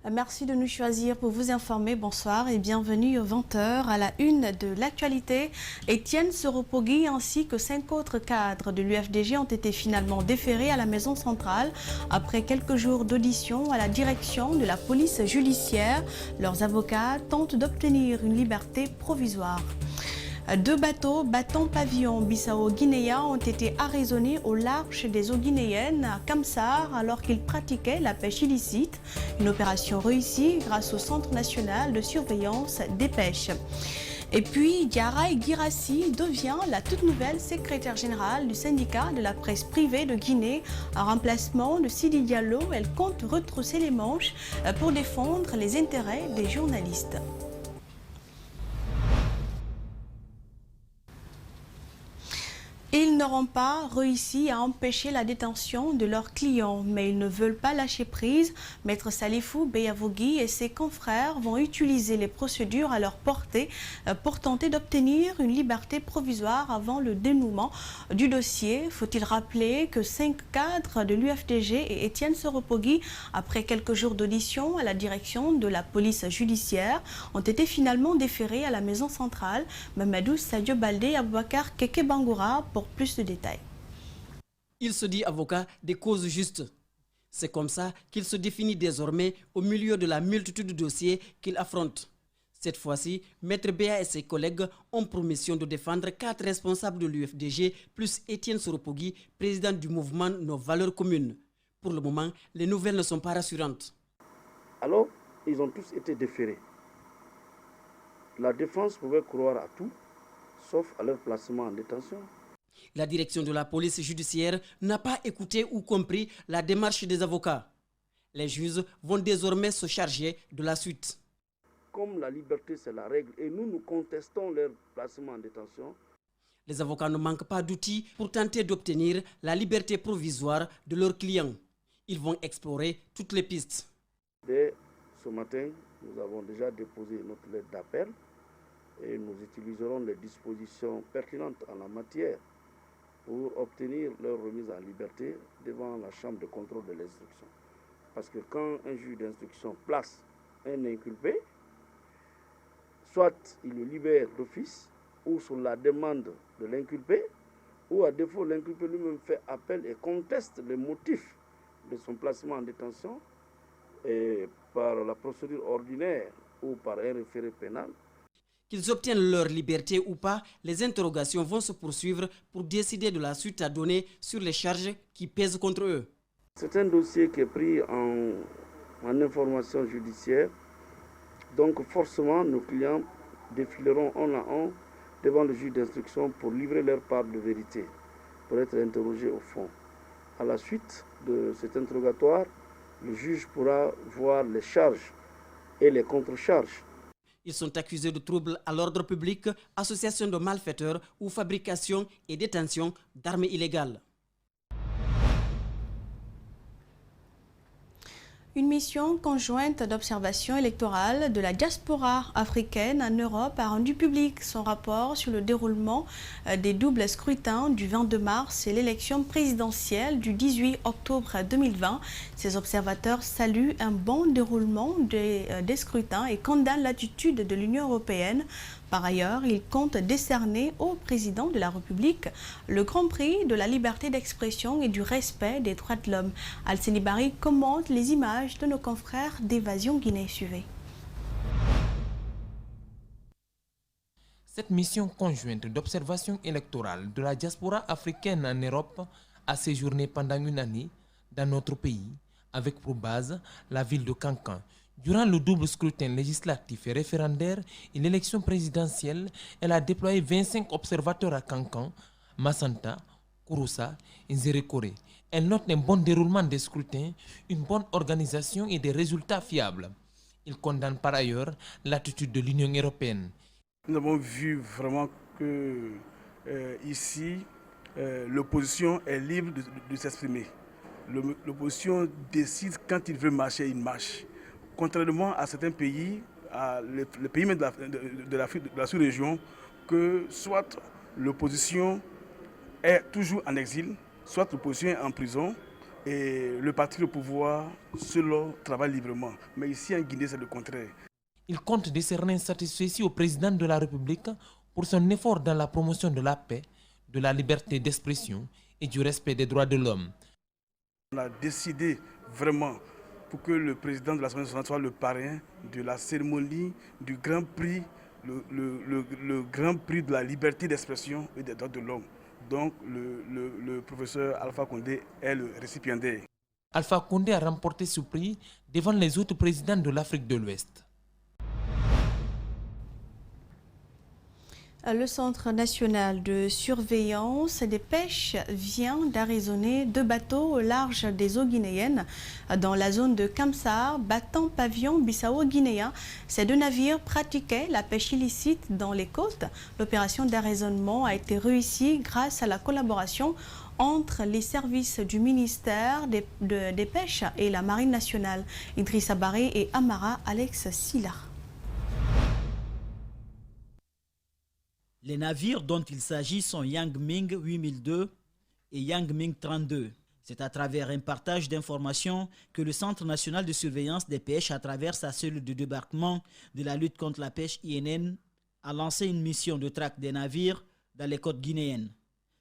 Merci de nous choisir pour vous informer. Bonsoir et bienvenue aux 20h à la une de l'actualité. Étienne Soropogui ainsi que 5 autres cadres de l'UFDG ont été finalement déférés à la maison centrale après quelques jours d'audition à la direction de la police judiciaire. Leurs avocats tentent d'obtenir une liberté provisoire. 2 bateaux battant pavillon bissau-guinéen ont été arraisonnés au large des eaux guinéennes à Kamsar alors qu'ils pratiquaient la pêche illicite. Une opération réussie grâce au Centre national de surveillance des pêches. Et puis, Diarra Girassi devient la toute nouvelle secrétaire générale du syndicat de la presse privée de Guinée. En remplacement de Sidi Diallo, elle compte retrousser les manches pour défendre les intérêts des journalistes. Ils n'auront pas réussi à empêcher la détention de leurs clients, mais ils ne veulent pas lâcher prise. Maître Salifou Beyavogui et ses confrères vont utiliser les procédures à leur portée pour tenter d'obtenir une liberté provisoire avant le dénouement du dossier. Faut-il rappeler que 5 cadres de l'UFDG et Étienne Soropogui, après quelques jours d'audition à la direction de la police judiciaire, ont été finalement déférés à la maison centrale. Mamadou Sadio Baldé, Aboubakar Keke Bangoura pour plus de détails. Il se dit avocat des causes justes. C'est comme ça qu'il se définit désormais au milieu de la multitude de dossiers qu'il affronte. Cette fois-ci, Maître Béa et ses collègues ont pour mission de défendre 4 responsables de l'UFDG plus Étienne Soropogui, président du mouvement Nos Valeurs Communes. Pour le moment, les nouvelles ne sont pas rassurantes. Alors, ils ont tous été déférés. La défense pouvait croire à tout, sauf à leur placement en détention. La direction de la police judiciaire n'a pas écouté ou compris la démarche des avocats. Les juges vont désormais se charger de la suite. Comme la liberté c'est la règle et nous contestons leur placement en détention. Les avocats ne manquent pas d'outils pour tenter d'obtenir la liberté provisoire de leurs clients. Ils vont explorer toutes les pistes. Dès ce matin, nous avons déjà déposé notre lettre d'appel et nous utiliserons les dispositions pertinentes en la matière pour obtenir leur remise en liberté devant la chambre de contrôle de l'instruction. Parce que quand un juge d'instruction place un inculpé, soit il le libère d'office ou sur la demande de l'inculpé, ou à défaut l'inculpé lui-même fait appel et conteste les motifs de son placement en détention et par la procédure ordinaire ou par un référé pénal. Qu'ils obtiennent leur liberté ou pas, les interrogations vont se poursuivre pour décider de la suite à donner sur les charges qui pèsent contre eux. C'est un dossier qui est pris en information judiciaire, donc forcément nos clients défileront un à un devant le juge d'instruction pour livrer leur part de vérité, pour être interrogés au fond. À la suite de cet interrogatoire, le juge pourra voir les charges et les contre-charges. Ils sont accusés de troubles à l'ordre public, association de malfaiteurs ou fabrication et détention d'armes illégales. Une mission conjointe d'observation électorale de la diaspora africaine en Europe a rendu public son rapport sur le déroulement des doubles scrutins du 22 mars et l'élection présidentielle du 18 octobre 2020. Ces observateurs saluent un bon déroulement des scrutins et condamnent l'attitude de l'Union européenne. Par ailleurs, il compte décerner au président de la République le Grand Prix de la liberté d'expression et du respect des droits de l'homme. Alceni Bari commente les images de nos confrères d'Évasion Guinée. Suivez. Cette mission conjointe d'observation électorale de la diaspora africaine en Europe a séjourné pendant une année dans notre pays, avec pour base la ville de Cancan. Durant le double scrutin législatif et référendaire et l'élection présidentielle, elle a déployé 25 observateurs à Cancan, Massanta, Kouroussa et Nzerekore. Elle note un bon déroulement des scrutins, une bonne organisation et des résultats fiables. Il condamne par ailleurs l'attitude de l'Union européenne. Nous avons vu vraiment que ici, l'opposition est libre de s'exprimer. L'opposition décide quand il veut marcher, il marche. Contrairement à certains pays, les pays même de la sous-région, que soit l'opposition est toujours en exil, soit l'opposition est en prison, Et le parti au pouvoir, ceux-là travaillent librement. Mais ici en Guinée, c'est le contraire. Il compte décerner une satisfaction au président de la République pour son effort dans la promotion de la paix, de la liberté d'expression et du respect des droits de l'homme. On a décidé vraiment pour que le président de l'Assemblée nationale soit le parrain de la cérémonie du Grand Prix, le Grand Prix de la liberté d'expression et des droits de l'homme. Donc le professeur Alpha Condé est le récipiendaire. Alpha Condé a remporté ce prix devant les autres présidents de l'Afrique de l'Ouest. Le Centre national de surveillance des pêches vient d'arraisonner 2 bateaux au large des eaux guinéennes dans la zone de Kamsar, battant pavillon bissau-guinéen. Ces 2 navires pratiquaient la pêche illicite dans les côtes. L'opération d'arraisonnement a été réussie grâce à la collaboration entre les services du ministère des Pêches et la Marine nationale. Idrissa Barré et Amara Alex Silla. Les navires dont il s'agit sont Yang Ming 8002 et Yang Ming 32. C'est à travers un partage d'informations que le Centre national de surveillance des pêches, à travers sa cellule de débarquement de la lutte contre la pêche INN, a lancé une mission de traque des navires dans les côtes guinéennes.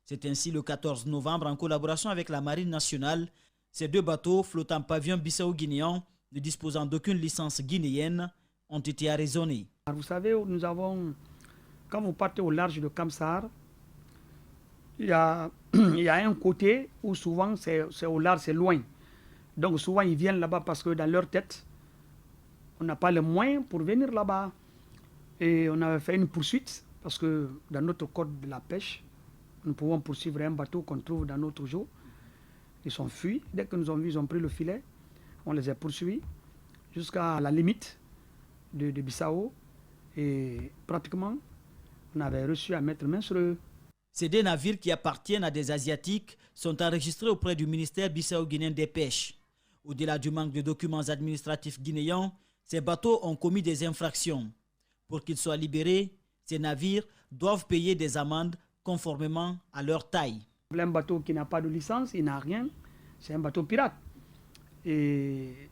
C'est ainsi le 14 novembre, en collaboration avec la Marine nationale, ces 2 bateaux flottant pavillon bissau-guinéen, ne disposant d'aucune licence guinéenne, ont été arraisonnés. Vous savez, nous avons... Quand vous partez au large de Kamsar, il y a un côté où souvent c'est au large, c'est loin. Donc souvent ils viennent là-bas parce que dans leur tête, on n'a pas les moyens pour venir là-bas. Et on avait fait une poursuite parce que dans notre code de la pêche, nous pouvons poursuivre un bateau qu'on trouve dans notre eau. Ils sont fuis. Dès que nous avons vu, ils ont pris le filet. On les a poursuivis jusqu'à la limite de Bissau. Et pratiquement, on avait reçu à mettre main sur eux. Ces 2 navires qui appartiennent à des Asiatiques sont enregistrés auprès du ministère bissau-guinéen des Pêches. Au-delà du manque de documents administratifs guinéens, ces bateaux ont commis des infractions. Pour qu'ils soient libérés, ces navires doivent payer des amendes conformément à leur taille. Un bateau qui n'a pas de licence, il n'a rien, c'est un bateau pirate. Et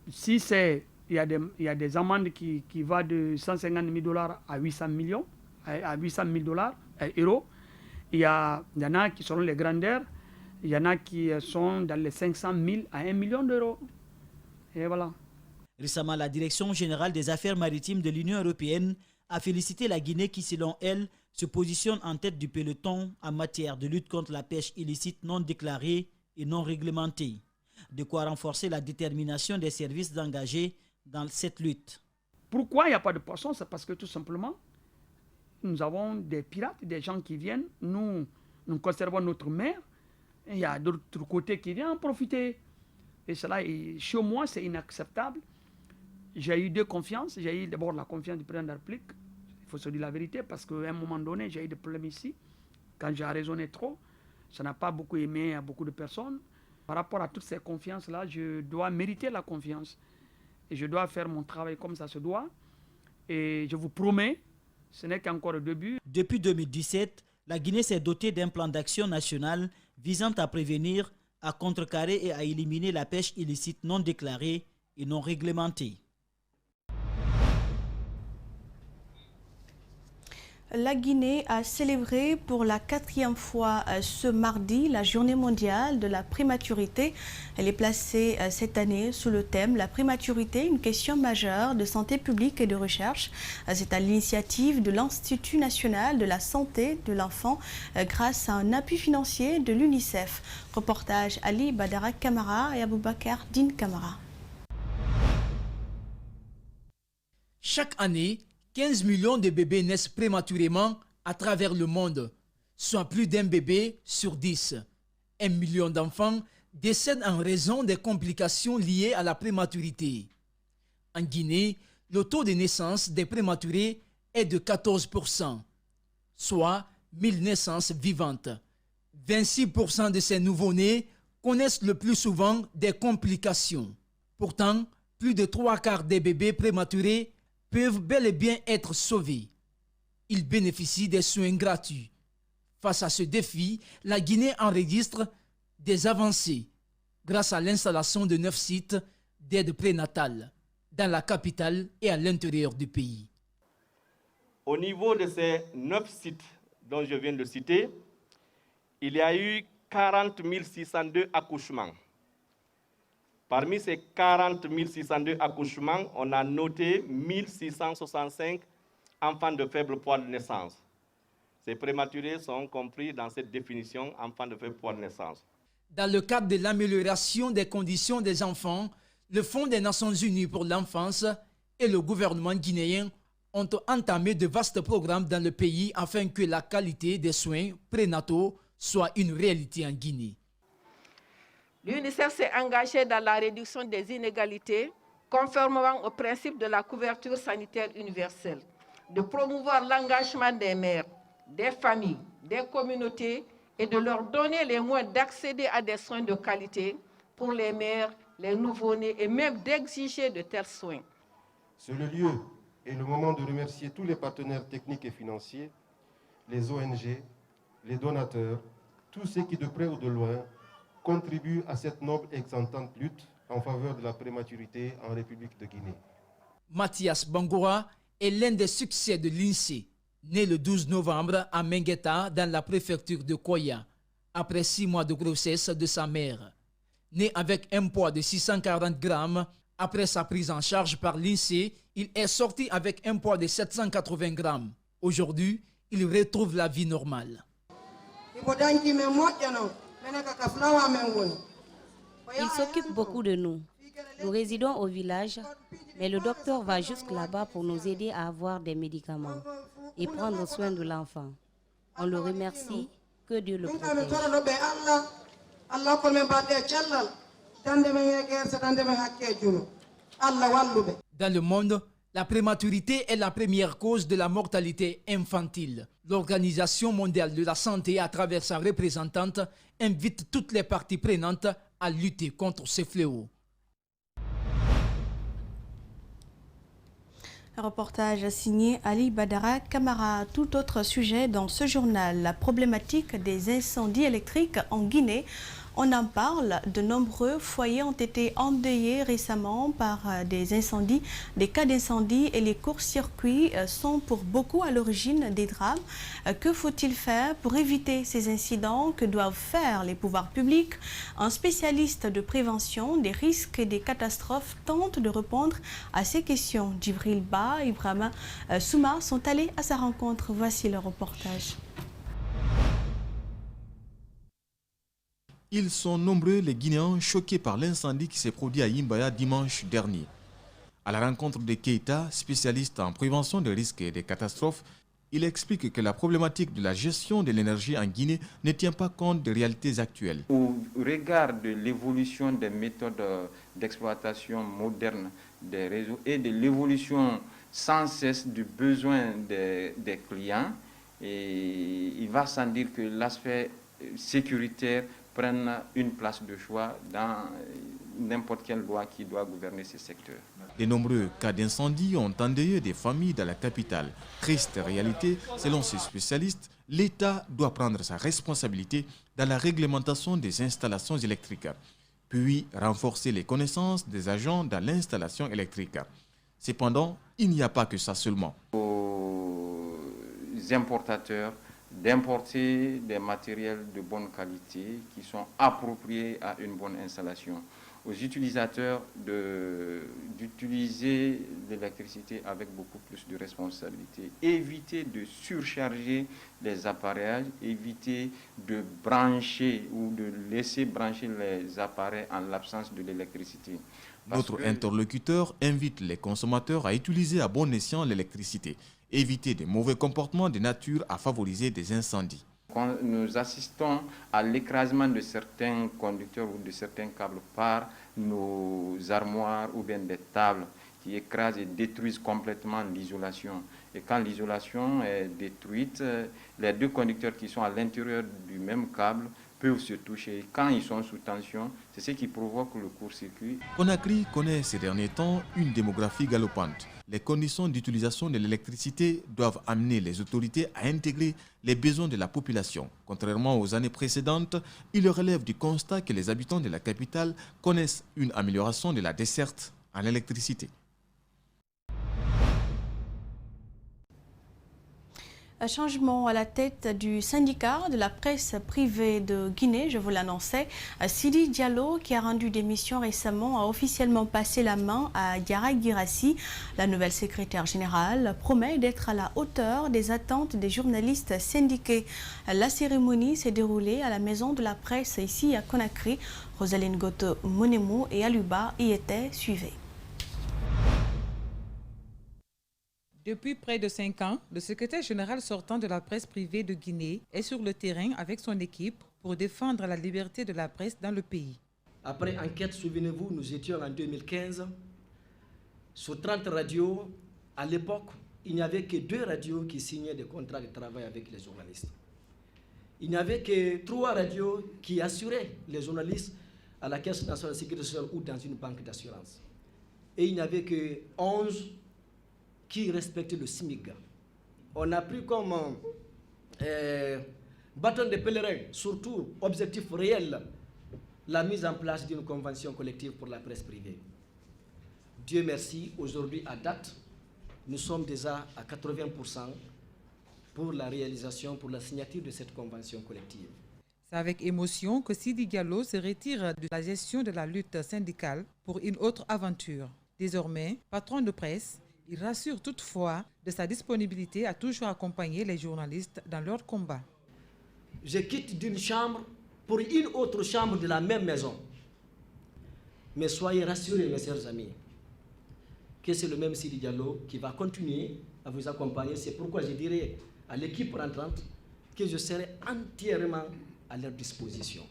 si c'est... Il y a des amendes qui vont de 150 000 $ à 800 millions, à 800 000 euros. Il y en a qui seront les grandeurs, il y en a qui sont dans les 500 000 à 1 million d'euros. Et voilà. Récemment, la Direction générale des affaires maritimes de l'Union européenne a félicité la Guinée qui, selon elle, se positionne en tête du peloton en matière de lutte contre la pêche illicite non déclarée et non réglementée. De quoi renforcer la détermination des services engagés dans cette lutte. Pourquoi il n'y a pas de poissons? C'est parce que tout simplement, nous avons des pirates, des gens qui viennent, nous conservons notre mer, et il y a d'autres côtés qui viennent en profiter. Et cela, chez moi, c'est inacceptable. J'ai eu 2 confiances. J'ai eu d'abord la confiance du président de la République. Il faut se dire la vérité, parce qu'à un moment donné, j'ai eu des problèmes ici. Quand j'ai raisonné trop, ça n'a pas beaucoup aimé à beaucoup de personnes. Par rapport à toutes ces confiances-là, je dois mériter la confiance. Et je dois faire mon travail comme ça se doit. Et je vous promets, ce n'est qu'encore le début. Depuis 2017, la Guinée s'est dotée d'un plan d'action national visant à prévenir, à contrecarrer et à éliminer la pêche illicite non déclarée et non réglementée. La Guinée a célébré pour la 4e fois ce mardi la journée mondiale de la prématurité. Elle est placée cette année sous le thème « La prématurité, une question majeure de santé publique et de recherche ». C'est à l'initiative de l'Institut national de la santé de l'enfant grâce à un appui financier de l'UNICEF. Reportage Ali Badara Kamara et Aboubakar Din Kamara. Chaque année, 15 millions de bébés naissent prématurément à travers le monde, soit plus d'un bébé sur 10. 1 million d'enfants décèdent en raison des complications liées à la prématurité. En Guinée, le taux de naissance des prématurés est de 14%, soit 1000 naissances vivantes. 26% de ces nouveau-nés connaissent le plus souvent des complications. Pourtant, plus de 3/4 des bébés prématurés peuvent bel et bien être sauvés. Ils bénéficient des soins gratuits. Face à ce défi, la Guinée enregistre des avancées. grâce à l'installation de 9 sites d'aide prénatale dans la capitale et à l'intérieur du pays. Au niveau de ces 9 sites dont je viens de citer, il y a eu 40 602 accouchements. Parmi ces 40 602 accouchements, on a noté 1665 enfants de faible poids de naissance. Ces prématurés sont compris dans cette définition, enfants de faible poids de naissance. Dans le cadre de l'amélioration des conditions des enfants, le Fonds des Nations Unies pour l'enfance et le gouvernement guinéen ont entamé de vastes programmes dans le pays afin que la qualité des soins prénataux soit une réalité en Guinée. L'UNICEF s'est engagé dans la réduction des inégalités, conformément au principe de la couverture sanitaire universelle, de promouvoir l'engagement des mères, des familles, des communautés et de leur donner les moyens d'accéder à des soins de qualité pour les mères, les nouveau-nés et même d'exiger de tels soins. C'est le lieu et le moment de remercier tous les partenaires techniques et financiers, les ONG, les donateurs, tous ceux qui de près ou de loin contribuent à cette noble et exaltante lutte en faveur de la prématurité en République de Guinée. Mathias Bangoura est l'un des succès de l'INSEE, né le 12 novembre à Mengueta dans la préfecture de Koya, après 6 mois de grossesse de sa mère. Né avec un poids de 640 grammes, après sa prise en charge par l'INSEE, il est sorti avec un poids de 780 grammes. Aujourd'hui, il retrouve la vie normale. Il s'occupe beaucoup de nous. Nous résidons au village, mais le docteur va jusque là-bas pour nous aider à avoir des médicaments et prendre soin de l'enfant. On le remercie, que Dieu le protège. Dans le monde, la prématurité est la première cause de la mortalité infantile. L'Organisation mondiale de la santé, à travers sa représentante, invite toutes les parties prenantes à lutter contre ces fléaux. Un reportage signé Ali Badara Camara. Tout autre sujet dans ce journal, la problématique des incendies électriques en Guinée. On en parle, de nombreux foyers ont été endeuillés récemment par des incendies. Des cas d'incendie et les courts-circuits sont pour beaucoup à l'origine des drames. Que faut-il faire pour éviter ces incidents? Que doivent faire les pouvoirs publics? Un spécialiste de prévention des risques et des catastrophes tente de répondre à ces questions. Djibril Ba et Ibrahima Souma sont allés à sa rencontre. Voici le reportage. Ils sont nombreux les Guinéens choqués par l'incendie qui s'est produit à Yimbaya dimanche dernier. À la rencontre de Keita, spécialiste en prévention des risques et des catastrophes, il explique que la problématique de la gestion de l'énergie en Guinée ne tient pas compte des réalités actuelles. Au regard de l'évolution des méthodes d'exploitation modernes des réseaux et de l'évolution sans cesse du besoin des clients, et il va sans dire que l'aspect sécuritaire prennent une place de choix dans n'importe quelle loi qui doit gouverner ces secteurs. De nombreux cas d'incendie ont endeuillé des familles dans la capitale. Triste réalité, selon ces spécialistes, l'État doit prendre sa responsabilité dans la réglementation des installations électriques, puis renforcer les connaissances des agents dans l'installation électrique. Cependant, il n'y a pas que ça seulement. Aux importateurs, d'importer des matériels de bonne qualité qui sont appropriés à une bonne installation. Aux utilisateurs d'utiliser l'électricité avec beaucoup plus de responsabilité. Éviter de surcharger les appareillages, éviter de brancher ou de laisser brancher les appareils en l'absence de l'électricité. Notre interlocuteur invite les consommateurs à utiliser à bon escient l'électricité. Éviter des mauvais comportements de nature à favoriser des incendies. Quand nous assistons à l'écrasement de certains conducteurs ou de certains câbles par nos armoires ou bien des tables qui écrasent et détruisent complètement l'isolation. Et quand l'isolation est détruite, les deux conducteurs qui sont à l'intérieur du même câble peuvent se toucher. Quand ils sont sous tension, c'est ce qui provoque le court-circuit. Conakry connaît ces derniers temps une démographie galopante. Les conditions d'utilisation de l'électricité doivent amener les autorités à intégrer les besoins de la population. Contrairement aux années précédentes, il relève du constat que les habitants de la capitale connaissent une amélioration de la desserte en électricité. Un changement à la tête du syndicat de la presse privée de Guinée, je vous l'annonçais. Sidi Diallo, qui a rendu démission récemment, a officiellement passé la main à Diarra Guirassy. La nouvelle secrétaire générale promet d'être à la hauteur des attentes des journalistes syndiqués. La cérémonie s'est déroulée à la maison de la presse ici à Conakry. Rosaline Goto Monemou et Aluba y étaient suivis. Depuis près de 5 ans, le secrétaire général sortant de la presse privée de Guinée est sur le terrain avec son équipe pour défendre la liberté de la presse dans le pays. Après enquête, souvenez-vous, nous étions en 2015 sur 30 radios. À l'époque, il n'y avait que 2 radios qui signaient des contrats de travail avec les journalistes. Il n'y avait que 3 radios qui assuraient les journalistes à la Caisse nationale de sécurité sociale ou dans une banque d'assurance. Et il n'y avait que 11 qui respectait le SMIC. On a pris comme bâton de pèlerin, surtout objectif réel, la mise en place d'une convention collective pour la presse privée. Dieu merci, aujourd'hui à date, nous sommes déjà à 80% pour la réalisation, pour la signature de cette convention collective. C'est avec émotion que Sidi Diallo se retire de la gestion de la lutte syndicale pour une autre aventure. Désormais, patron de presse, il rassure toutefois de sa disponibilité à toujours accompagner les journalistes dans leur combat. Je quitte d'une chambre pour une autre chambre de la même maison. Mais soyez rassurés, mes chers amis, que c'est le même Sidi Diallo qui va continuer à vous accompagner. C'est pourquoi je dirais à l'équipe rentrante que je serai entièrement à leur disposition.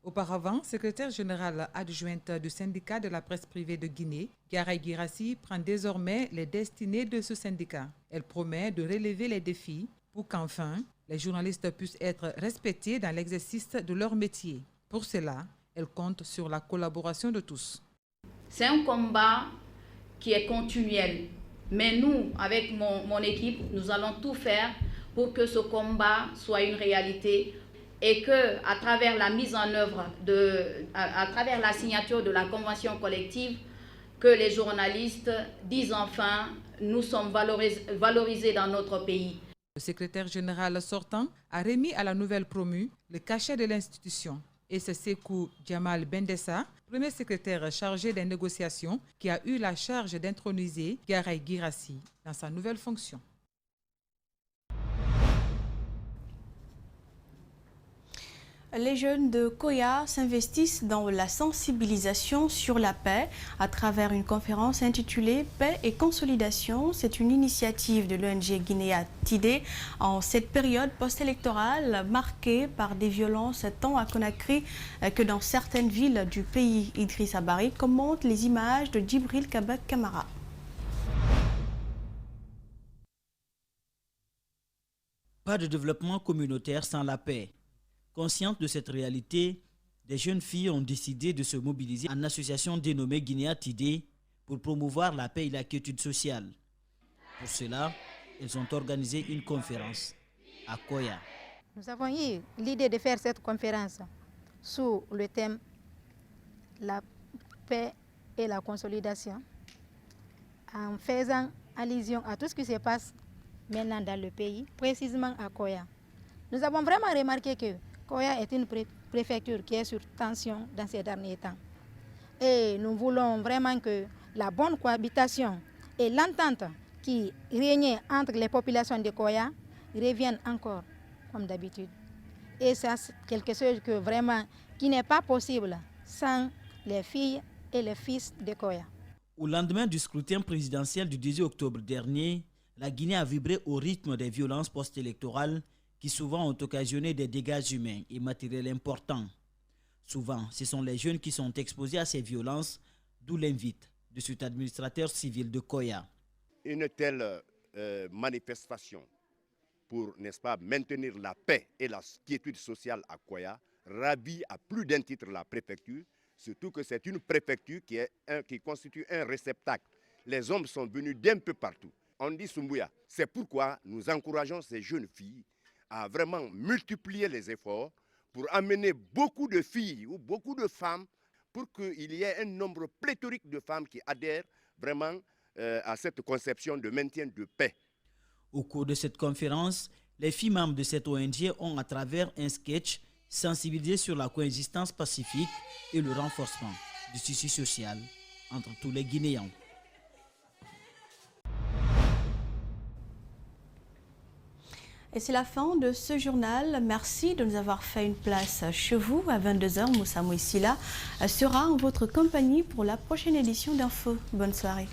Auparavant, secrétaire générale adjointe du syndicat de la presse privée de Guinée, Diarra Guirassy prend désormais les destinées de ce syndicat. Elle promet de relever les défis pour qu'enfin, les journalistes puissent être respectés dans l'exercice de leur métier. Pour cela, elle compte sur la collaboration de tous. C'est un combat qui est continuel. Mais nous, avec mon équipe, nous allons tout faire pour que ce combat soit une réalité et que, à travers la mise en œuvre, à travers la signature de la convention collective, que les journalistes disent enfin, nous sommes valorisés dans notre pays. Le secrétaire général sortant a remis à la nouvelle promue le cachet de l'institution. Et c'est Sekou Djamal Bendessa, premier secrétaire chargé des négociations, qui a eu la charge d'introniser Diarra Guirassy dans sa nouvelle fonction. Les jeunes de Koya s'investissent dans la sensibilisation sur la paix à travers une conférence intitulée « Paix et consolidation ». C'est une initiative de l'ONG Guinea Tidé en cette période post-électorale marquée par des violences tant à Conakry que dans certaines villes du pays. Idrissa Barry commente les images de Djibril Kabak Kamara. Pas de développement communautaire sans la paix. Conscientes de cette réalité, des jeunes filles ont décidé de se mobiliser en association dénommée Guinea Tidé pour promouvoir la paix et la quiétude sociale. Pour cela, elles ont organisé une conférence à Koya. Nous avons eu l'idée de faire cette conférence sous le thème la paix et la consolidation, en faisant allusion à tout ce qui se passe maintenant dans le pays, précisément à Koya. Nous avons vraiment remarqué que Koya est une préfecture qui est sur tension dans ces derniers temps. Et nous voulons vraiment que la bonne cohabitation et l'entente qui régnait entre les populations de Koya reviennent encore comme d'habitude. Et c'est quelque chose qui n'est pas possible sans les filles et les fils de Koya. Au lendemain du scrutin présidentiel du 18 octobre dernier, la Guinée a vibré au rythme des violences post-électorales qui souvent ont occasionné des dégâts humains et matériels importants. Souvent, ce sont les jeunes qui sont exposés à ces violences, d'où l'invite de cet administrateur civil de Koya. Une telle manifestation pour, n'est-ce pas, maintenir la paix et la quiétude sociale à Koya ravit à plus d'un titre la préfecture, surtout que c'est une préfecture qui constitue un réceptacle. Les hommes sont venus d'un peu partout. On dit Sumbuya. C'est pourquoi nous encourageons ces jeunes filles à vraiment multiplier les efforts pour amener beaucoup de filles ou beaucoup de femmes pour qu'il y ait un nombre pléthorique de femmes qui adhèrent vraiment à cette conception de maintien de paix. Au cours de cette conférence, les filles membres de cette ONG ont, à travers un sketch, sensibilisé sur la coexistence pacifique et le renforcement du tissu social entre tous les Guinéens. Et c'est la fin de ce journal. Merci de nous avoir fait une place chez vous. À 22h, Moussa Mouissila sera en votre compagnie pour la prochaine édition d'Info. Bonne soirée.